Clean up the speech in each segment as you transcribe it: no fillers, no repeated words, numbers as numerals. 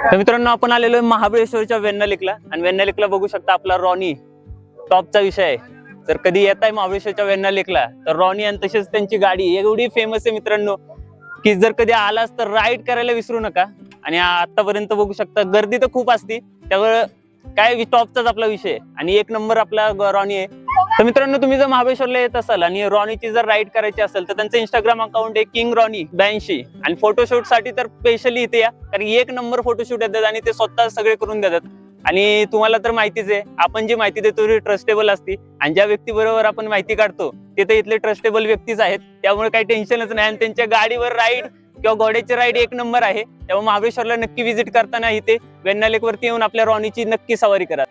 तर मित्रांनो आपण आलेलो आहे महाबळेश्वरच्या वेण्णा लेकला आणि वेण्णा लेकला बघू शकता आपला रॉनी टॉपचा विषय आहे। जर कधी येत आहे महाबळेश्वरच्या वेण्णा लेकला तर रॉनी आणि तसेच त्यांची गाडी एवढी फेमस आहे मित्रांनो की जर कधी आलास तर राईड करायला विसरू नका। आणि आतापर्यंत बघू शकता गर्दी तर खूप असते, त्यामुळे काय टॉपचाच आपला विषय आणि एक नंबर आपला रॉनी आहे। तर मित्रांनो तुम्ही जर महाबळेश्वरला येत असाल आणि रॉनीची जर राईड करायची असेल तर त्यांचं इंस्टाग्राम अकाउंट आहे किंग रॉनी 82 आणि फोटोशूट साठी तर स्पेशली इथे या, कारण एक नंबर फोटोशूट येतात आणि ते स्वतः सगळे करून देतात। आणि तुम्हाला तर माहितीच आहे आपण जी माहिती देतो ती ट्रस्टेबल असते आणि ज्या व्यक्ती बरोबर आपण माहिती काढतो ते तर इथले ट्रस्टेबल व्यक्तीच आहेत, त्यामुळे काही टेन्शनच नाही। आणि त्यांच्या गाडीवर राईड किंवा घोड्याची राईड एक नंबर आहे, त्यामुळे महाबळेश्वरला नक्की व्हिजिट करताना इथे वेण्णा लेक वरती येऊन आपल्या रॉनीची नक्की सवारी करा।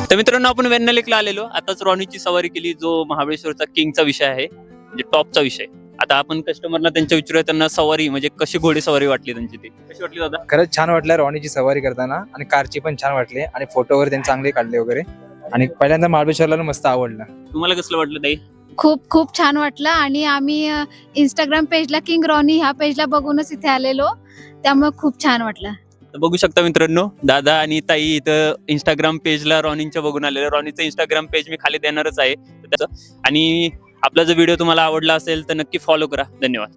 तर मित्रांनो आपण वेण्णा लेकला आलेलो, आताच रॉनीची सवारी केली जो महाबळेश्वरचा किंगचा विषय आहे, म्हणजे टॉपचा विषय। आता आपण कस्टमरला त्यांच्या विचारूया त्यांना सवारी म्हणजे कशी घोडी सवारी वाटली त्यांची, ती कशी वाटली दादा? खरंच छान वाटलं रॉनीची सवारी करताना आणि कारची पण छान वाटली आणि फोटो वगैरे त्यांनी चांगले काढले वगैरे आणि पहिल्यांदा महाबळेश्वरला मस्त आवडलं। तुम्हाला कसलं वाटलं ताई? खूप खूप छान वाटलं आणि आम्ही इंस्टाग्राम पेजला किंग रॉनी ह्या पेजला बघूनच इथे आलेलो, त्यामुळे खूप छान वाटलं। तर बघू शकता मित्रांनो दादा आणि ताई इथं इंस्टाग्राम पेजला रॉनीच्या बघून आलेलं। रॉनीचं इंस्टाग्राम पेज मी खाली देणारच आहे त्याचं। आणि आपला जर व्हिडिओ तुम्हाला आवडला असेल तर नक्की फॉलो करा। धन्यवाद।